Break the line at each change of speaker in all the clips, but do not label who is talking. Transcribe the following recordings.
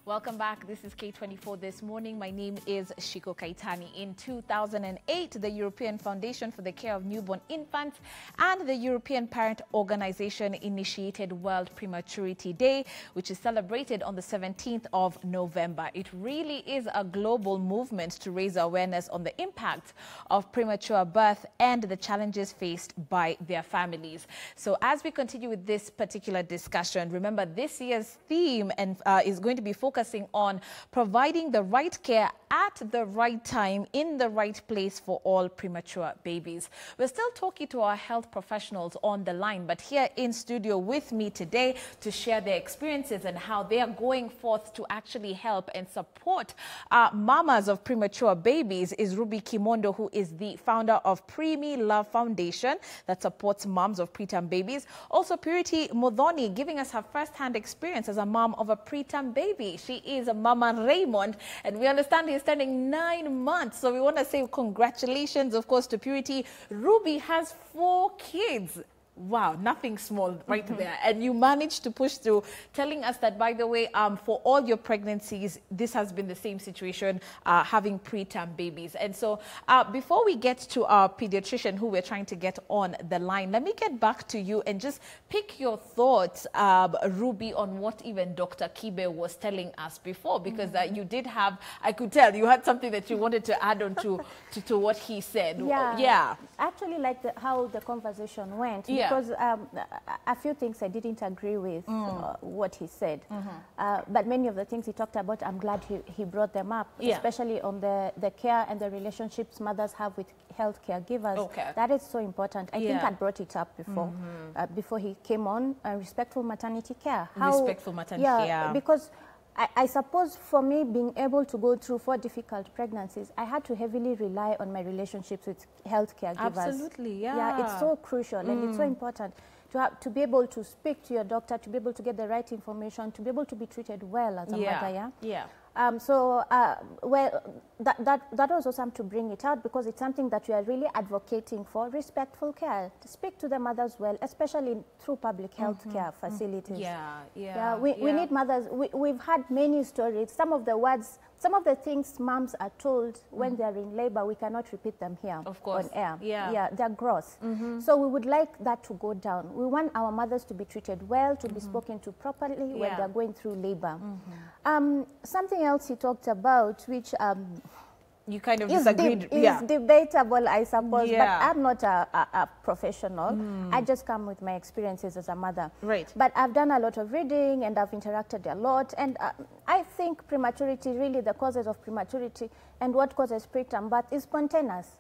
Welcome back. This is K24 This Morning. My name is Shiko Kaitani. In 2008, the European Foundation for the Care of Newborn Infants and the European Parent Organization initiated World Prematurity Day, which is celebrated on the 17th of November. It really is a global movement to raise awareness on the impact of premature birth and the challenges faced by their families. So as we continue with this particular discussion, remember this year's theme is going to be focusing on providing the right care at the right time in the right place for all premature babies. We're still talking to our health professionals on the line, but here in studio with me today to share their experiences and how they are going forth to actually help and support mamas of premature babies is Ruby Kimondo, who is the founder of Preemie Love Foundation that supports moms of preterm babies. Also Purity Muthoni giving us her first-hand experience as a mom of a preterm baby. She is a Mama Raymond, and we understand he's turning 9 months. So we want to say congratulations, of course, to Purity. Ruby has 4 kids. Wow, nothing small right there. And you managed to push through, telling us that, by the way, for all your pregnancies, this has been the same situation, having preterm babies. And so before we get to our pediatrician who we're trying to get on the line, let me get back to you and just pick your thoughts, Ruby, on what even Dr. Kibe was telling us before, because you did have, I could tell, you had something that you wanted to add on to what he said.
Yeah. Actually, like how the conversation went.
Yeah.
Because a few things I didn't agree with what he said. But many of the things he talked about, I'm glad he brought them up, especially on the care and the relationships mothers have with health caregivers.
Okay.
That is so important. I think I brought it up before, before he came on, respectful maternity care.
Respectful maternity care.
Yeah, because I suppose for me, being able to go through 4 difficult pregnancies, I had to heavily rely on my relationships with health caregivers.
Absolutely, yeah.
Yeah, it's so crucial and it's so important to be able to speak to your doctor, to be able to get the right information, to be able to be treated well as a mother.
Yeah.
Well, that was awesome to bring it out, because it's something that we are really advocating for, respectful care, to speak to the mothers well, especially through public health care facilities. We need mothers. We've had many stories. Some of the things moms are told when they're in labor, we cannot repeat them here on air. Yeah, they're gross. So we would like that to go down. We want our mothers to be treated well, to be spoken to properly when they're going through labor. Something else he talked about, which
you kind of disagreed.
Is debatable, I suppose, but I'm not a professional. I just come with my experiences as a mother.
Right.
But I've done a lot of reading and I've interacted a lot, and I think prematurity, really the causes of prematurity and what causes preterm birth is spontaneous.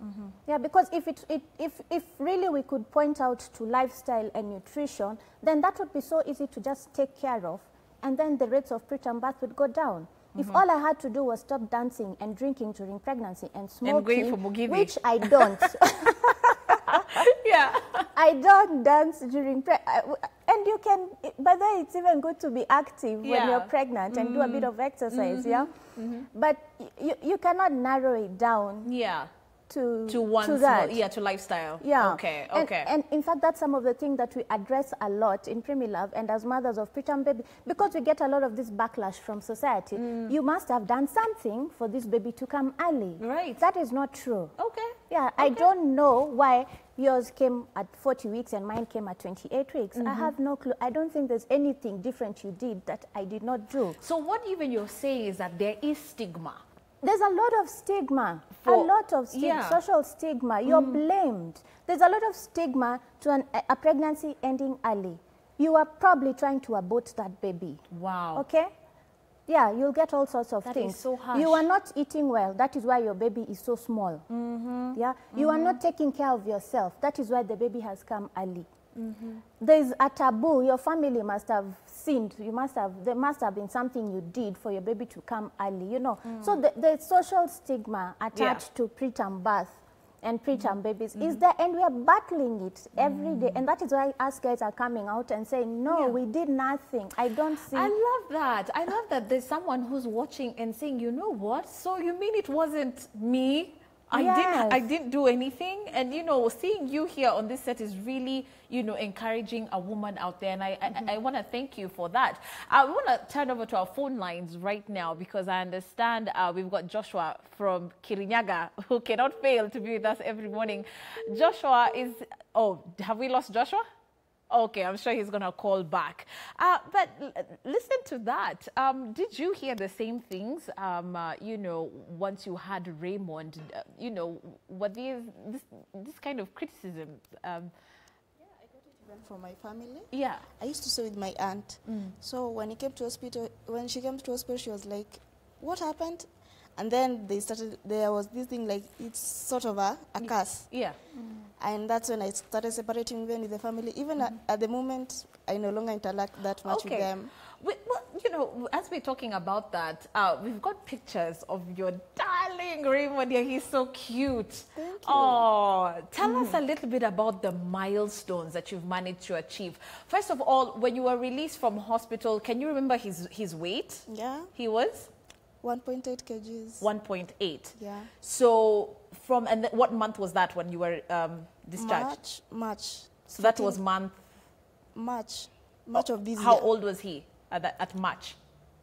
Yeah, because if really we could point out to lifestyle and nutrition, then that would be so easy to just take care of, and then the rates of preterm birth would go down. If all I had to do was stop dancing and drinking during pregnancy and smoking, which I don't. I don't dance during and you can, by the way, it's even good to be active when you're pregnant and do a bit of exercise, But you cannot narrow it down. To lifestyle. Yeah. Okay. And in fact, that's some of the things that we address a lot in Preemie Love and as mothers of preterm baby, because we get a lot of this backlash from society. You must have done something for this baby to come early.
Right.
That is not true.
Okay.
Yeah, I don't know why yours came at 40 weeks and mine came at 28 weeks. I have no clue. I don't think there's anything different you did that I did not do.
So what even you're saying is that there is stigma.
There's a lot of stigma, social stigma. You're blamed. There's a lot of stigma to a pregnancy ending early. You are probably trying to abort that baby.
Wow.
Okay? Yeah, you'll get all sorts of things.
That is so harsh.
You are not eating well. That is why your baby is so small. Yeah? You are not taking care of yourself. That is why the baby has come early. There's a taboo. Your family must have sinned. There must have been something you did for your baby to come early, you know. So the social stigma attached to preterm birth and preterm babies is there, and we are battling it every day. And that is why us guys are coming out and saying, no, we did nothing. I don't see.
I love that. I love that there's someone who's watching and saying, you know what? So you mean it wasn't me? I didn't do anything. And, you know, seeing you here on this set is really, you know, encouraging a woman out there. And I want to thank you for that. I want to turn over to our phone lines right now because I understand we've got Joshua from Kirinyaga who cannot fail to be with us every morning. Joshua is... Oh, have we lost Joshua? Okay, I'm sure he's going to call back. But listen to that. Did you hear the same things, you know, once you had Raymond? You know, what this kind of criticism?
Yeah, I got it even from my family.
Yeah.
I used to stay with my aunt. So when she came to hospital, she was like, what happened? And then there was this thing like, it's sort of a curse.
Yeah.
And that's when I started separating even with the family. Even at the moment, I no longer interact that much with them.
Well, you know, as we're talking about that, we've got pictures of your darling Raymond here. He's so cute.
Thank you.
Oh, tell us a little bit about the milestones that you've managed to achieve. First of all, when you were released from hospital, can you remember his weight?
Yeah.
He was?
1.8 kgs.
1.8.
Yeah.
So and what month was that when you were discharged?
March.
So that was March
of this year.
How old was he at March?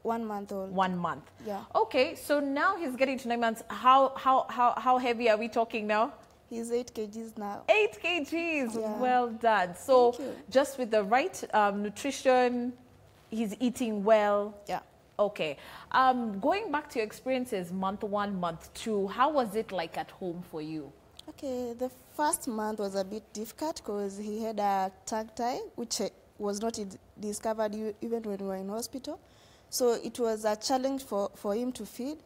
1 month old.
1 month.
Yeah.
Okay, so now he's getting to 9 months. How heavy are we talking now?
He's 8 kgs now.
8 kgs.
Yeah.
Well done. So just with the right nutrition, he's eating well.
Yeah.
Okay. Going back to your experiences, month 1, month 2, how was it like at home for you?
Okay, the first month was a bit difficult because he had a tongue tie, which was not discovered even when we were in hospital. So it was a challenge for him to feed.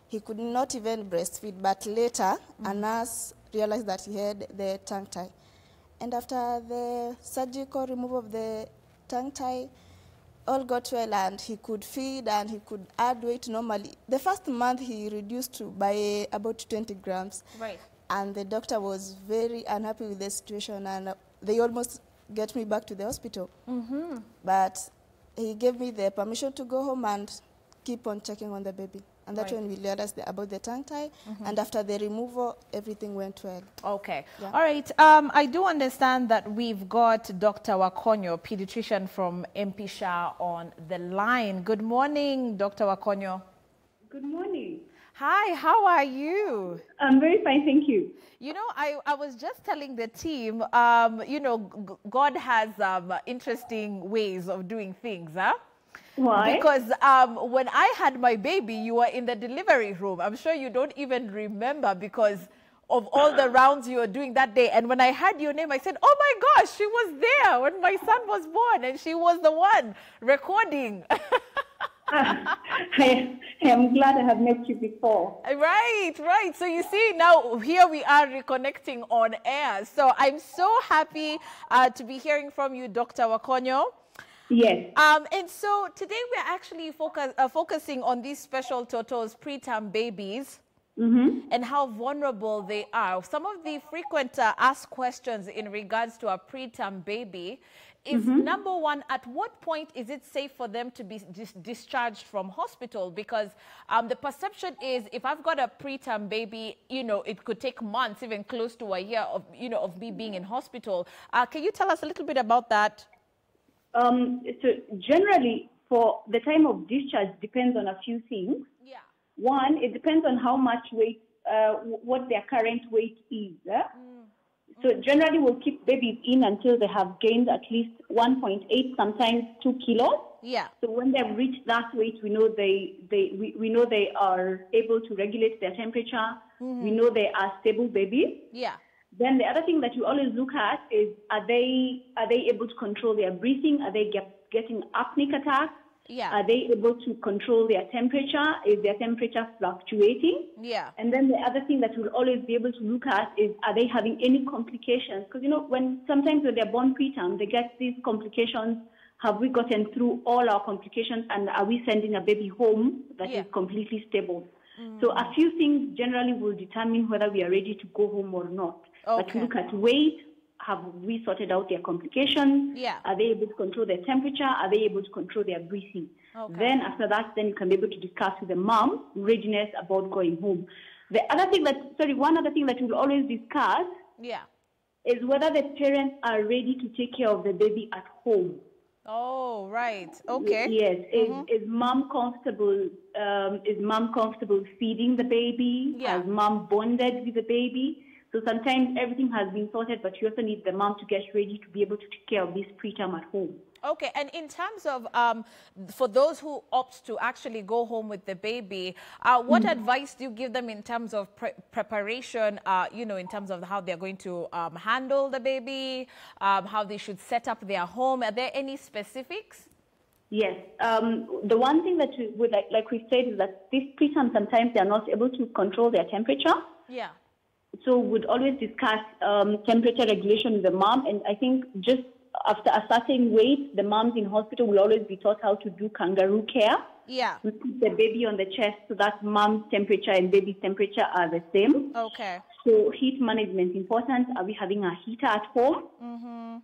He could not even breastfeed, but later a nurse realized that he had the tongue tie. And after the surgical removal of the tongue tie, all got well and he could feed and he could add weight normally. The first month he reduced by about 20 grams.
Right.
And the doctor was very unhappy with the situation and they almost get me back to the hospital. But he gave me the permission to go home and keep on checking on the baby. And that's when we realized about the tongue tie. And after the removal, everything went well.
Okay.
Yeah.
All right. I do understand that we've got Dr. Wakonyo, pediatrician from MP Shah, on the line. Good morning, Dr. Wakonyo.
Good morning.
Hi, how are you?
I'm very fine, thank you.
You know, I was just telling the team, you know, God has interesting ways of doing things, huh?
Why?
Because when I had my baby, you were in the delivery room. I'm sure you don't even remember because of all the rounds you were doing that day. And when I heard your name, I said, oh my gosh, she was there when my son was born and she was the one recording.
I am glad I have met you before.
Right, right. So you see, now here we are reconnecting on air. So I'm so happy to be hearing from you, Dr. Wakonyo.
Yes.
And so today we're actually focusing on these special totos, preterm babies, and how vulnerable they are. Some of the frequent asked questions in regards to a preterm baby is, number one, at what point is it safe for them to be discharged from hospital? Because the perception is, if I've got a preterm baby, you know, it could take months, even close to a year of, you know, of me being in hospital. Can you tell us a little bit about that?
So generally, for the time of discharge depends on a few things.
Yeah.
One, it depends on how much weight, what their current weight is. So generally, we'll keep babies in until they have gained at least 1.8, sometimes 2 kilos.
Yeah.
So when they've reached that weight, we know we know they are able to regulate their temperature. We know they are stable babies.
Yeah.
Then the other thing that you always look at is, are they able to control their breathing? Are they getting apneic attacks?
Yeah.
Are they able to control their temperature? Is their temperature fluctuating?
Yeah.
And then the other thing that we'll always be able to look at is, are they having any complications? Because, you know, sometimes when they're born preterm, they get these complications. Have we gotten through all our complications, and are we sending a baby home that is completely stable? So a few things generally will determine whether we are ready to go home or not.
Okay.
But we look at weight. Have we sorted out their complications?
Yeah.
Are they able to control their temperature? Are they able to control their breathing?
Okay.
Then after that, then you can be able to discuss with the mom readiness about going home. One other thing that we'll always discuss is whether the parents are ready to take care of the baby at home.
Oh, right. Okay.
Yes. Is mom comfortable? Is mom comfortable feeding the baby?
Yeah.
Has mom bonded with the baby? So sometimes everything has been sorted, but you also need the mom to get ready to be able to take care of this preterm at home.
Okay, and in terms of, for those who opt to actually go home with the baby, what advice do you give them in terms of preparation, in terms of how they're going to handle the baby, how they should set up their home? Are there any specifics?
Yes. The one thing that we would like we said, is that this preterm, sometimes they are not able to control their temperature.
Yeah.
So we'd always discuss temperature regulation with the mom, and I think just after a certain weight, the moms in hospital will always be taught how to do kangaroo care.
Yeah.
We put the baby on the chest so that mom's temperature and baby's temperature are the same.
Okay.
So heat management is important. Are we having a heater at home?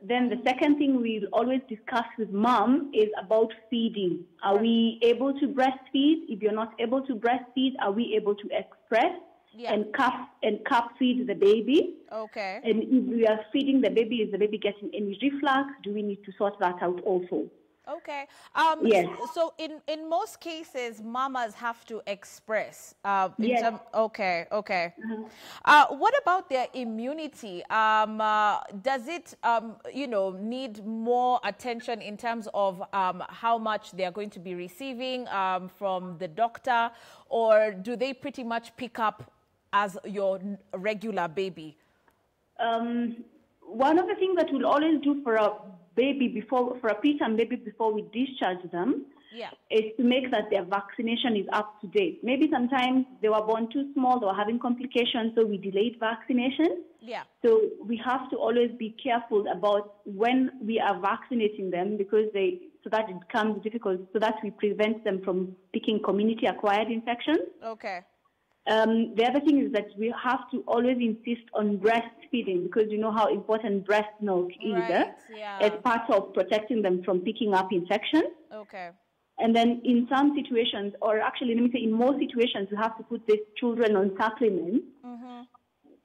Then the second thing we'll always discuss with mom is about feeding. Are we able to breastfeed? If you're not able to breastfeed, are we able to express? Yeah. And cup feed the baby.
Okay.
And if we are feeding the baby, is the baby getting any reflux? Do we need to sort that out also?
Okay.
Yes.
So in most cases, mamas have to express.
Yes.
Okay. What about their immunity? Does it, need more attention in terms of how much they are going to be receiving from the doctor, or do they pretty much pick up as your regular baby?
One of the things that we'll always do for a preterm baby before we discharge them, is to make that their vaccination is up to date. Maybe sometimes they were born too small, they were having complications, so we delayed vaccination.
Yeah.
So we have to always be careful about when we are vaccinating them, because so that it becomes difficult, so that we prevent them from picking community-acquired infections.
Okay.
The other thing is that we have to always insist on breastfeeding, because you know how important breast milk is as part of protecting them from picking up infections.
Okay.
And then in some situations, or actually let me say in most situations, we have to put these children on supplements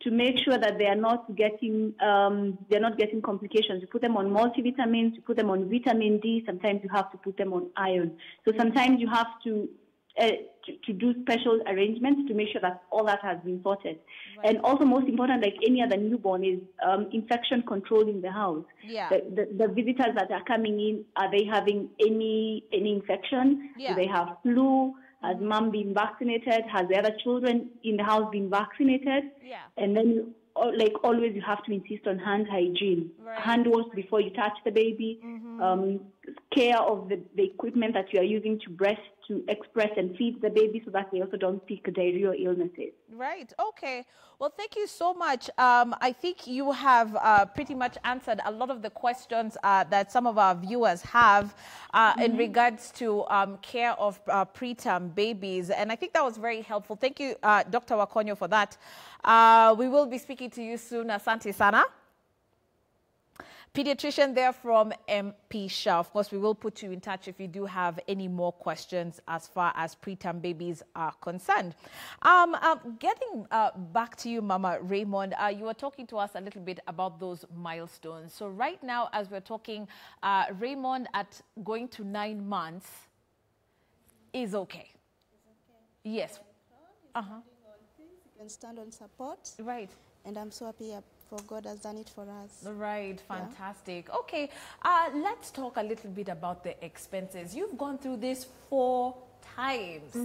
to make sure that they are not getting complications. You put them on multivitamins, you put them on vitamin D. Sometimes you have to put them on iron. So sometimes you have to do special arrangements to make sure that all that has been sorted. Right. And also, most important, like any other newborn, is infection control in the house.
Yeah.
The visitors that are coming in, are they having any infection?
Yeah.
Do they have flu? Has mom been vaccinated? Has the other children in the house been vaccinated?
Yeah.
And then, like always, you have to insist on hand hygiene.
Right.
Hand wash before you touch the baby. Care of the equipment that you are using to express and feed the baby, so that they also don't pick diarrhea illnesses.
Right. Okay. Well, thank you so much. I think you have pretty much answered a lot of the questions that some of our viewers have in regards to care of preterm babies. And I think that was very helpful. Thank you, Dr. Wakonyo, for that. We will be speaking to you soon. Asante sana. Pediatrician there from MP Shah. Of course, we will put you in touch if you do have any more questions as far as preterm babies are concerned. Getting back to you, Mama Raymond, you were talking to us a little bit about those milestones. So right now, as we're talking, Raymond at going to 9 months is okay. Yes.
You can stand on support.
Right.
And I'm so happy for God has done it for us.
Right, fantastic. Yeah. Okay, let's talk a little bit about the expenses. You've gone through this 4 times.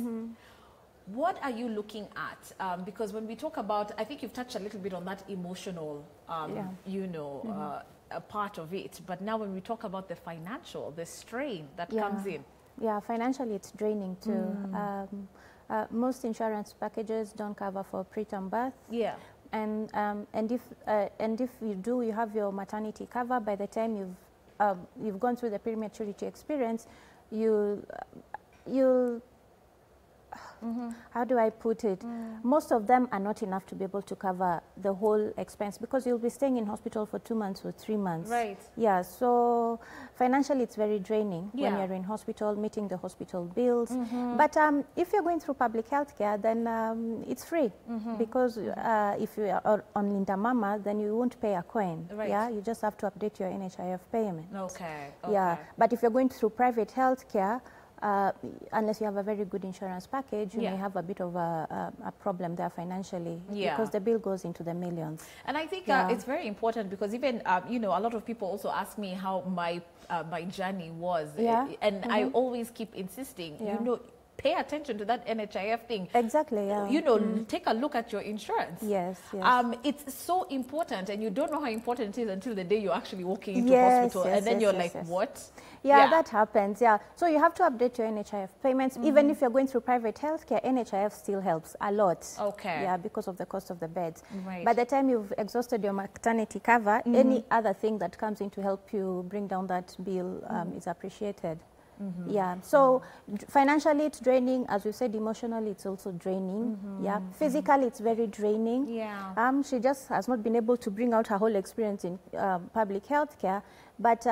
What are you looking at? Because when we talk about, I think you've touched a little bit on that emotional, a part of it. But now when we talk about the financial, the strain that comes in.
Yeah, financially it's draining too. Most insurance packages don't cover for preterm birth.
Yeah.
And if you do, you have your maternity cover. By the time you've gone through the prematurity experience, you'll how do I put it? Most of them are not enough to be able to cover the whole expense because you'll be staying in hospital for 2 months or 3 months.
Right.
Yeah, so financially it's very draining when you're in hospital, meeting the hospital bills. But if you're going through public health care, then it's free because if you are on Linda Mama, then you won't pay a coin.
Right.
Yeah, you just have to update your NHIF payment.
Okay.
Yeah, but if you're going through private health care, unless you have a very good insurance package, you may have a bit of a problem there financially because the bill goes into the millions.
And I think it's very important because even, you know, a lot of people also ask me how my journey was. And I always keep insisting, you know, pay attention to that NHIF thing.
Exactly, yeah.
You know, take a look at your insurance.
Yes, yes.
It's so important, and you don't know how important it is until the day you're actually walking into hospital, and then you're like, what?
Yeah, that happens, So you have to update your NHIF payments. Even if you're going through private healthcare, NHIF still helps a lot. Okay. Yeah, because of the cost of the beds. Right. By the time you've exhausted your maternity cover, any other thing that comes in to help you bring down that bill is appreciated. Yeah, so financially it's draining, as we said. Emotionally it's also draining. Yeah, physically it's very draining. Yeah. She just has not been able to bring out her whole experience in public health care, but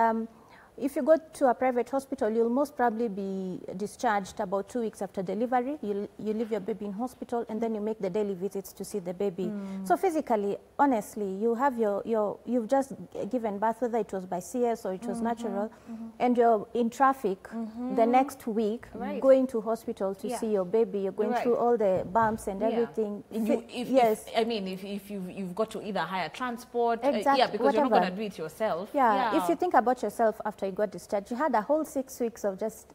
if you go to a private hospital, you'll most probably be discharged about 2 weeks after delivery. You leave your baby in hospital, and then you make the daily visits to see the baby. So physically, honestly, you have you've just given birth, whether it was by CS or it was natural, and you're in traffic the next week, going to hospital to see your baby. You're going through all the bumps and everything.
I mean, if you've got to either hire transport, because you're not going to do it yourself.
If you think about yourself after you got discharged, you had a whole 6 weeks of just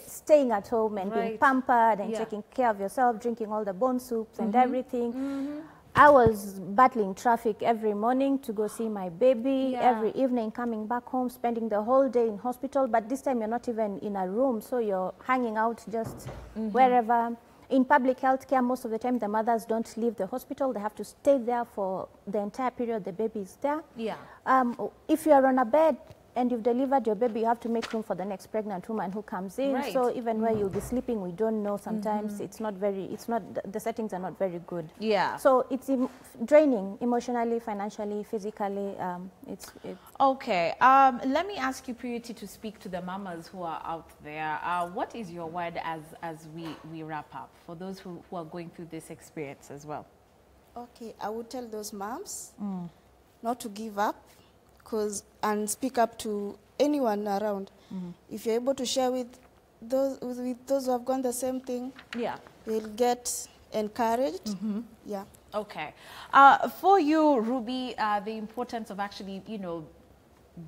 staying at home and being pampered and taking care of yourself, drinking all the bone soups and everything. I was battling traffic every morning to go see my baby, every evening coming back home, spending the whole day in hospital, but this time you're not even in a room, so you're hanging out just wherever. In public health care, most of the time the mothers don't leave the hospital. They have to stay there for the entire period the baby is there. If you're on a bed and you've delivered your baby, you have to make room for the next pregnant woman who comes in. So even where you'll be sleeping, we don't know. Sometimes it's not, the settings are not very good. So it's draining emotionally, financially, physically.
Okay. Let me ask you, Purity, to speak to the mamas who are out there. What is your word as we wrap up for those who are going through this experience as well?
Okay, I would tell those moms not to give up. And speak up to anyone around. If you're able to share with those who have gone the same thing, you'll get encouraged.
Okay. For you, Ruby, the importance of actually, you know,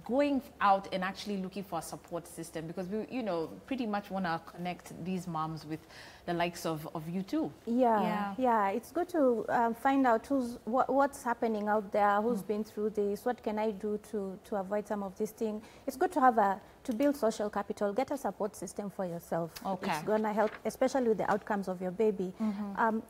going out and actually looking for a support system, because we, you know, pretty much want to connect these moms with the likes of you too. It's good to find out what's happening out there, who's been through this, what can I do to avoid some of these things. It's good to have to build social capital, get a support system for yourself. It's going to help, especially with the outcomes of your baby.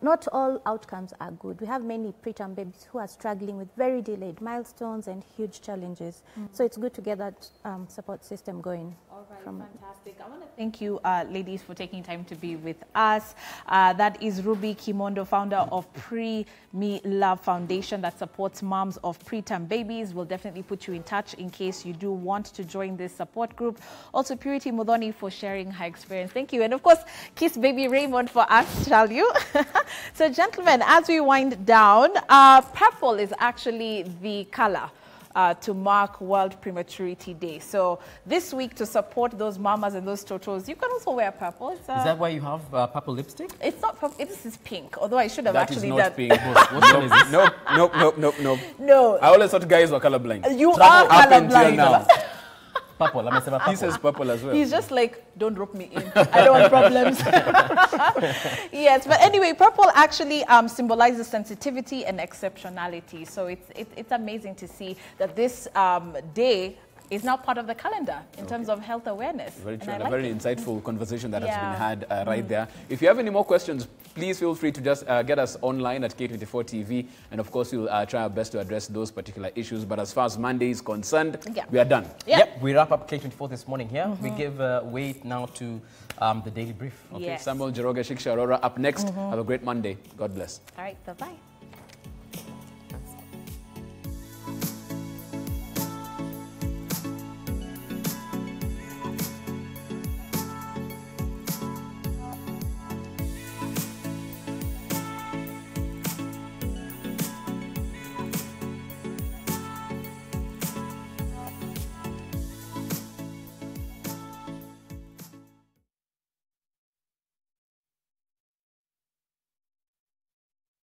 Not all outcomes are good. We have many preterm babies who are struggling with very delayed milestones and huge challenges. So it's good to get that support system going. All right, fantastic. I want to thank you, ladies, for taking time to be with us. That is Ruby Kimondo, founder of Preemie Love Foundation that supports moms of preterm babies. We'll definitely put you in touch in case you do want to join this support group. Also, Purity Muthoni for sharing her experience. Thank you. And of course, kiss baby Raymond for us, shall you? So, gentlemen, as we wind down, purple is actually the color to mark World Prematurity Day. So this week, to support those mamas and those totos, you can also wear purple. Is that why you have purple lipstick? It's not purple. This is pink. Although I should have actually done. That is not pink. What one is this? Nope. No. I always thought guys were colorblind. You are colorblind. Purple. He says purple as well. He's just like, don't rope me in. I don't want problems. Yes, but anyway, purple actually symbolizes sensitivity and exceptionality. So it's amazing to see that this day is now part of the calendar in terms of health awareness.
Very true,
and
a very insightful conversation that has been had right there. If you have any more questions, please feel free to just get us online at K24 TV, and of course we'll try our best to address those particular issues. But as far as Monday is concerned, we are done.
Yep, we wrap up K24 this morning here. We give way now to the Daily Brief.
Okay, Samuel Jeroge Shiksha Aurora up next. Have a great Monday. God bless.
All right, bye-bye.